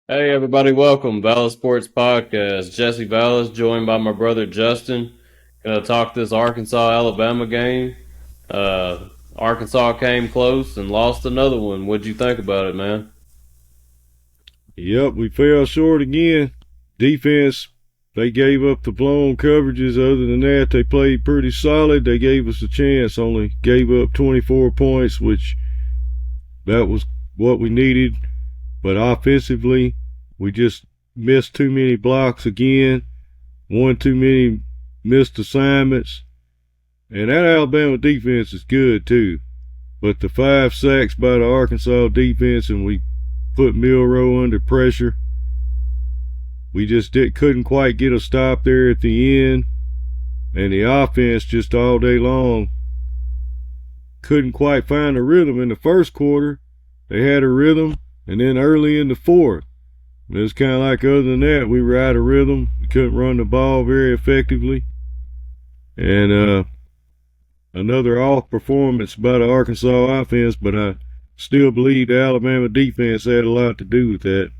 Hey everybody, welcome. Vallis Sports Podcast. Jesse Vallis, joined by my brother Justin. Gonna talk this Arkansas-Alabama game. Arkansas came close and lost another one. What'd you think about it, man? Yep, we fell short again. Defense, they gave up the blown coverages. Other than that, they played pretty solid. They gave us a chance, only gave up 24 points, which that was what we needed. But offensively, we just missed too many blocks again, one too many missed assignments. And that Alabama defense is good too. But the 5 sacks by the Arkansas defense, and we put Milroe under pressure. We just couldn't quite get a stop there at the end, and the offense just all day long couldn't quite find a rhythm. In the first quarter, they had a rhythm, and then early in the fourth, it was kind of like other than that, we were out of rhythm. We couldn't run the ball very effectively, and another off performance by the Arkansas offense, but I still believe the Alabama defense had a lot to do with that.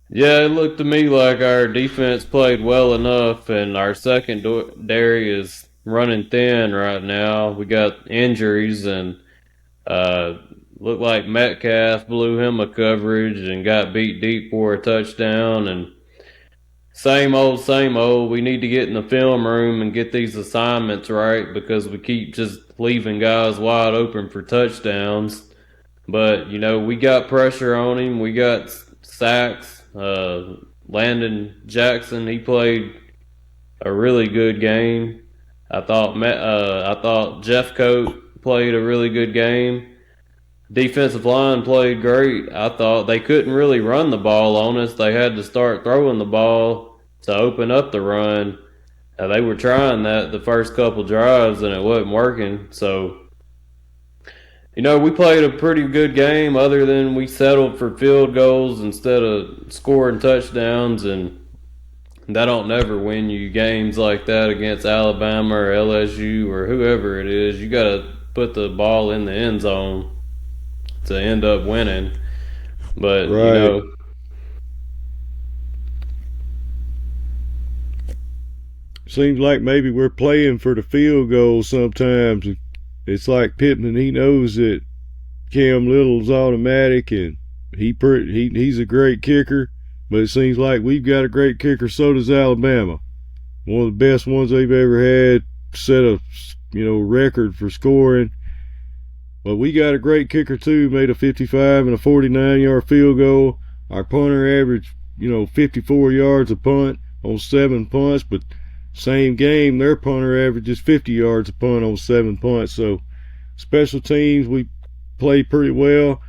Yeah, it looked to me like our defense played well enough, and our secondary is running thin right now. We got injuries, and uh, looked like Metcalf blew him a coverage and got beat deep for a touchdown. And same old, same old. We need to get in the film room and get these assignments right because we keep just leaving guys wide open for touchdowns. But, we got pressure on him. We got sacks. Landon Jackson, he played a really good game. I thought Jeff Coat played a really good game. Defensive line played great. I thought they couldn't really run the ball on us. They had to start throwing the ball to open up the run. They were trying that the first couple drives and it wasn't working. So, we played a pretty good game other than we settled for field goals instead of scoring touchdowns, and that don't never win you games like that against Alabama or LSU or whoever it is. You got to put the ball in the end zone to end up winning. But, Right. Seems like maybe we're playing for the field goal sometimes. It's like Pittman. He knows that Cam Little's automatic, and he's a great kicker. But it seems like we've got a great kicker. So does Alabama. One of the best ones they've ever had. Set a record for scoring. But we got a great kicker too. Made a 55 and a 49-yard field goal. Our punter averaged 54 yards a punt on 7 punts, but same game, their punter averages 50 yards a punt on 7 punts. So special teams, we played pretty well.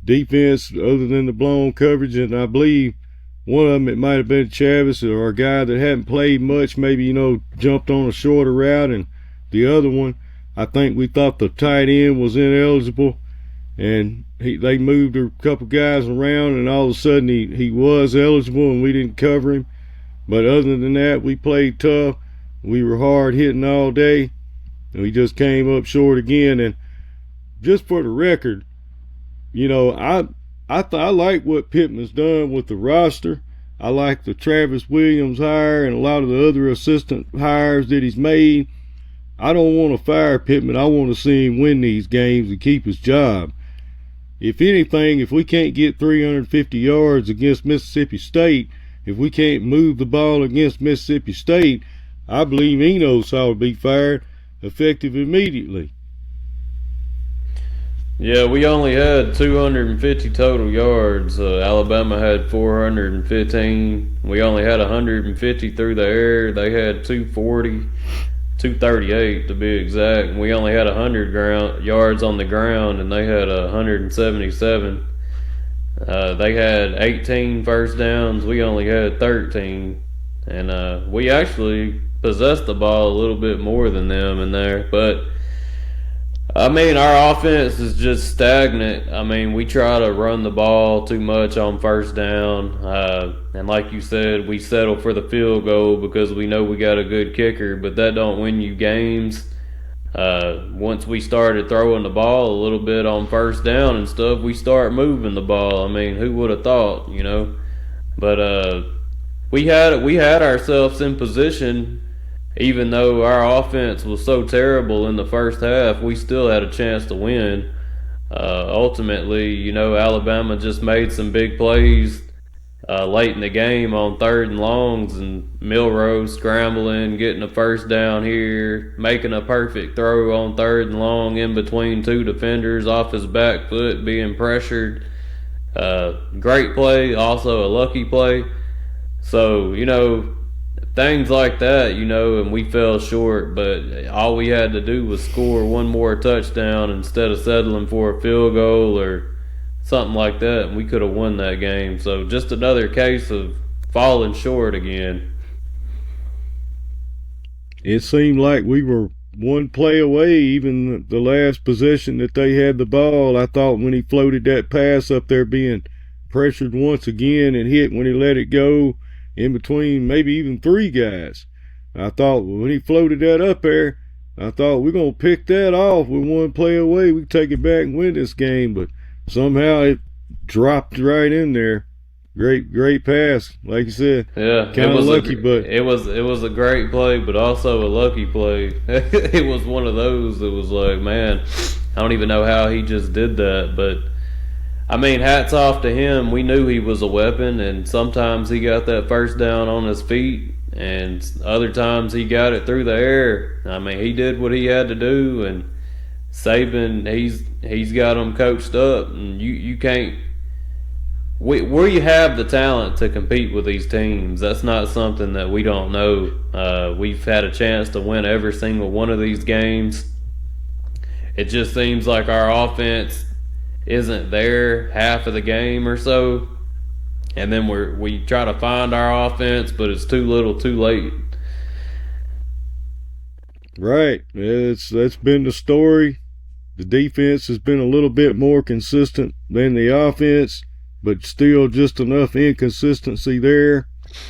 Defense, other than the blown coverage, and I believe one of them, it might have been Chavis or a guy that hadn't played much, maybe, jumped on a shorter route. And the other one, I think we thought the tight end was ineligible, and they moved a couple guys around, and all of a sudden he was eligible, and we didn't cover him. But other than that, we played tough. We were hard hitting all day, and we just came up short again. And just for the record, I like what Pittman's done with the roster. I like the Travis Williams hire and a lot of the other assistant hires that he's made. I don't want to fire Pittman. I want to see him win these games and keep his job. If anything, if we can't get 350 yards against Mississippi State, if we can't move the ball against Mississippi State, I believe Enos ought to be fired effective immediately. yeah, we only had 250 total yards. Alabama had 415. We only had 150 through the air. They had 240. 238 to be exact. And we only had 100 yards on the ground, and they had 177. They had 18 first downs. We only had 13, and we actually possessed the ball a little bit more than them in there. But I mean, our offense is just stagnant. I mean, we try to run the ball too much on first down. And like you said, we settle for the field goal because we know we got a good kicker, but that don't win you games. Once we started throwing the ball a little bit on first down and stuff, we start moving the ball. I mean, who would have thought, you know? But we had ourselves in position. Even though our offense was so terrible in the first half, we still had a chance to win. Ultimately, you know, Alabama just made some big plays late in the game on third and longs, and Milrow scrambling, getting a first down here, making a perfect throw on third and long in between two defenders off his back foot, being pressured. Great play, also a lucky play. So, you know, things like that, you know, and we fell short, but all we had to do was score one more touchdown instead of settling for a field goal or something like that, and we could have won that game. So just another case of falling short again. It seemed like we were one play away, even the last possession that they had the ball. I thought when he floated that pass up there being pressured once again and hit when he let it go in between maybe even three guys. I thought when he floated that up there, I thought we're going to pick that off with one play away. We can take it back and win this game, but somehow it dropped right in there. Great pass, like you said. Yeah, kind of lucky, but it was a great play, but also a lucky play. It was one of those that was like, man, I don't even know how he just did that, but I mean, hats off to him. We knew he was a weapon, and sometimes he got that first down on his feet, and other times he got it through the air. I mean, he did what he had to do, and Saban, he's got them coached up, and you can't. Where you have the talent to compete with these teams, that's not something that we don't know. We've had a chance to win every single one of these games. It just seems like our offense isn't there half of the game or so, and then we try to find our offense, but it's too little, too late. Right, that's been the story. The defense has been a little bit more consistent than the offense, but still just enough inconsistency there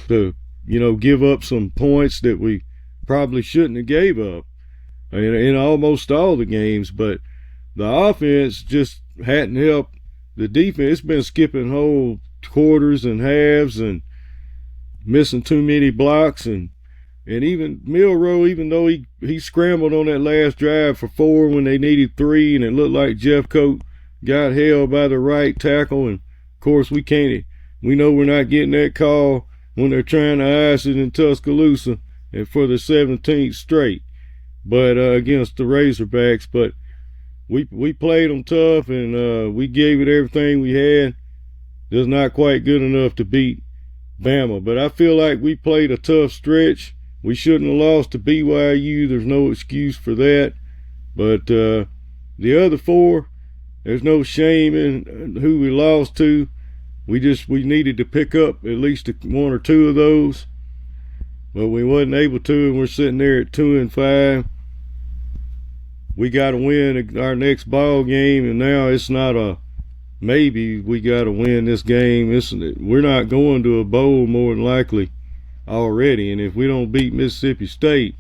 to, you know, give up some points that we probably shouldn't have gave up in almost all the games. But the offense just hadn't helped the defense. It's been skipping whole quarters and halves and missing too many blocks, and even Milrow, even though he scrambled on that last drive for 4 when they needed 3, and it looked like Jeff Coat got held by the right tackle, and of course we know we're not getting that call when they're trying to ice it in Tuscaloosa and for the 17th straight, but against the Razorbacks. But we played them tough, and we gave it everything we had. Just not quite good enough to beat Bama. But I feel like we played a tough stretch. We shouldn't have lost to BYU. There's no excuse for that. But the other 4, there's no shame in who we lost to. We needed to pick up at least 1 or 2 of those, but we wasn't able to, and we're sitting there at 2-5. We got to win our next ball game, and now it's not a maybe. We got to win this game. We're not going to a bowl more than likely already, and if we don't beat Mississippi State,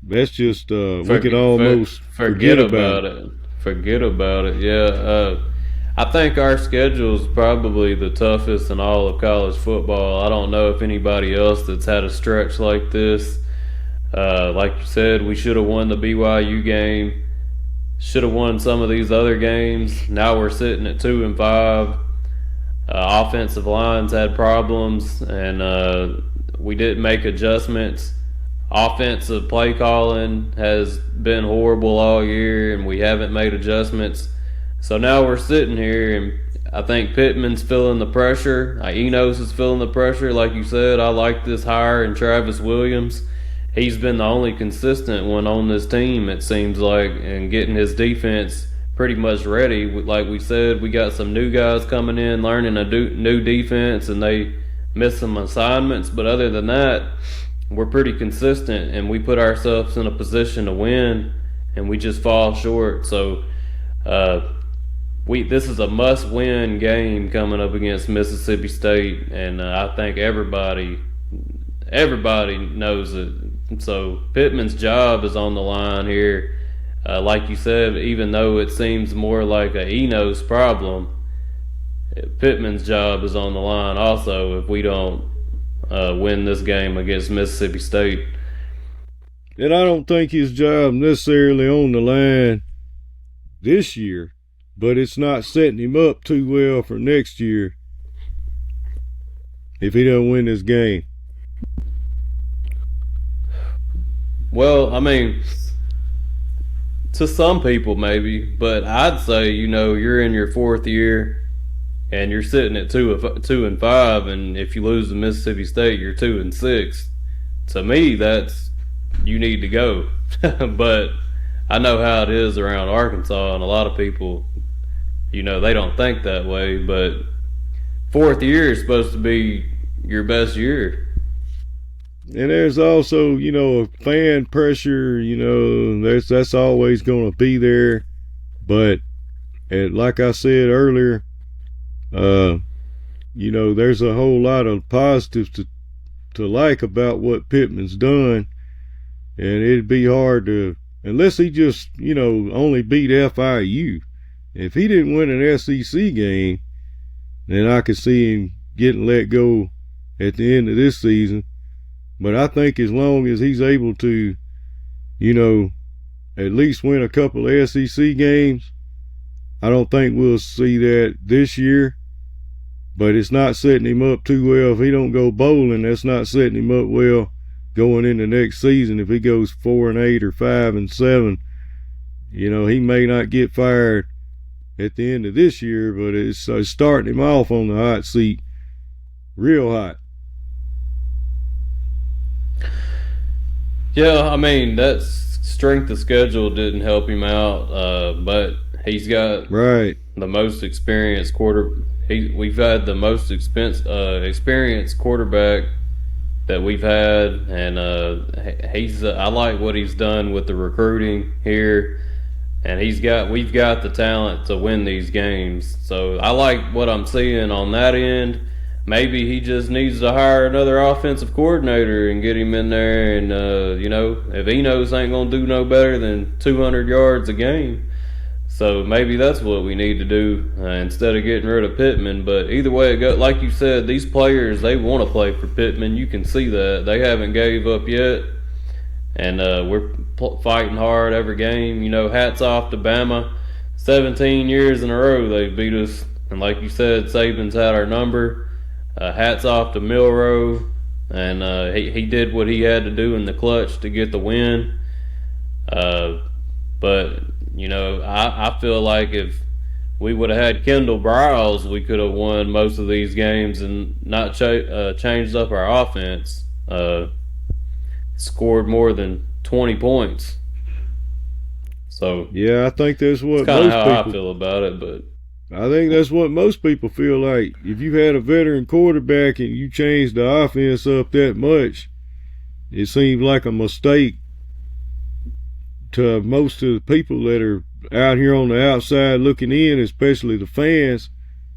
that's just we could almost forget about it. Forget about it. Yeah. I think our schedule is probably the toughest in all of college football. I don't know if anybody else that's had a stretch like this. Like you said, we should have won the BYU game. Should have won some of these other games. Now we're sitting at 2-5. Offensive lines had problems, and we didn't make adjustments. Offensive play calling has been horrible all year, and we haven't made adjustments. So now we're sitting here, and I think Pittman's feeling the pressure. Enos is feeling the pressure. Like you said, I like this hire in Travis Williams. He's been the only consistent one on this team, it seems like, and getting his defense pretty much ready. Like we said, we got some new guys coming in, learning a new defense, and they missed some assignments. But other than that, we're pretty consistent, and we put ourselves in a position to win, and we just fall short. So this is a must-win game coming up against Mississippi State, and I think everybody knows that So Pittman's job is on the line here. Like you said, even though it seems more like a Enos problem, Pittman's job is on the line also if we don't win this game against Mississippi State. And I don't think his job necessarily on the line this year, but it's not setting him up too well for next year if he doesn't win this game. Well, I mean, to some people maybe, but I'd say you're in your fourth year and you're sitting at 2-5, and if you lose to Mississippi State, you're 2-6. To me, that's you need to go. But I know how it is around Arkansas, and a lot of people, they don't think that way. But fourth year is supposed to be your best year. And there's also, fan pressure, that's always going to be there. But like I said earlier, there's a whole lot of positives to like about what Pittman's done. And it'd be hard to, unless he just, only beat FIU. If he didn't win an SEC game, then I could see him getting let go at the end of this season. But I think as long as he's able to, at least win a couple of SEC games, I don't think we'll see that this year. But it's not setting him up too well. If he don't go bowling, that's not setting him up well going into next season. If he goes 4-8 or 5-7, he may not get fired at the end of this year, but it's starting him off on the hot seat real hot. Yeah, I mean, that strength of schedule didn't help him out, but he's got the most experienced we've had the most experienced quarterback that we've had, and I like what he's done with the recruiting here, and we've got the talent to win these games. So I like what I'm seeing on that end. Maybe he just needs to hire another offensive coordinator and get him in there, and if Enos ain't gonna do no better than 200 yards a game, so maybe that's what we need to do instead of getting rid of Pittman. But either way it goes, like you said, these players, they want to play for Pittman. You can see that they haven't gave up yet, and we're fighting hard every game. Hats off to Bama. 17 years in a row they beat us, and like you said, Saban's had our number. Hats off to Milroe, and he did what he had to do in the clutch to get the win. But I feel like if we would have had Kendall Briles, we could have won most of these games and not changed up our offense. Scored more than 20 points. So yeah, I think that's what kind of how people, I feel about it, but I think that's what most people feel like. If you had a veteran quarterback and you changed the offense up that much, it seems like a mistake to most of the people that are out here on the outside looking in, especially the fans,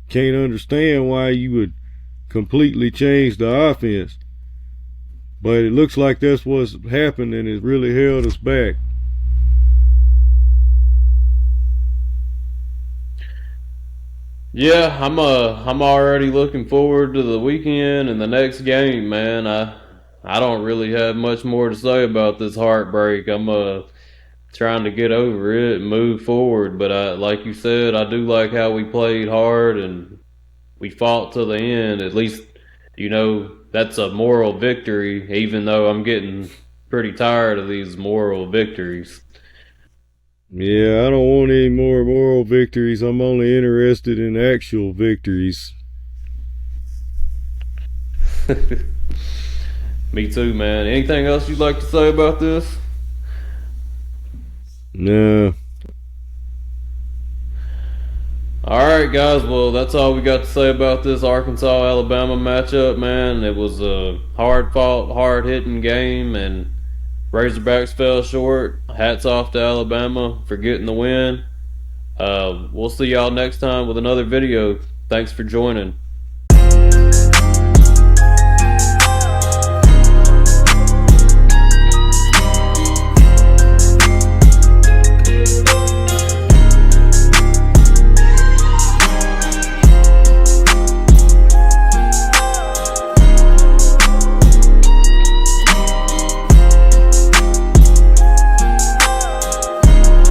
can't understand why you would completely change the offense. But it looks like that's what's happened, and it really held us back. yeah, I'm already looking forward to the weekend and the next game, man. I don't really have much more to say about this heartbreak. I'm trying to get over it and move forward. But like you said, I do like how we played hard and we fought to the end. At least, that's a moral victory, even though I'm getting pretty tired of these moral victories. Yeah, I don't want any more moral victories. I'm only interested in actual victories. Me too, man. Anything else you'd like to say about this? No. All right, guys. Well, that's all we got to say about this Arkansas-Alabama matchup, man. It was a hard-fought, hard-hitting game, and Razorbacks fell short. Hats off to Alabama for getting the win. We'll see y'all next time with another video. Thanks for joining.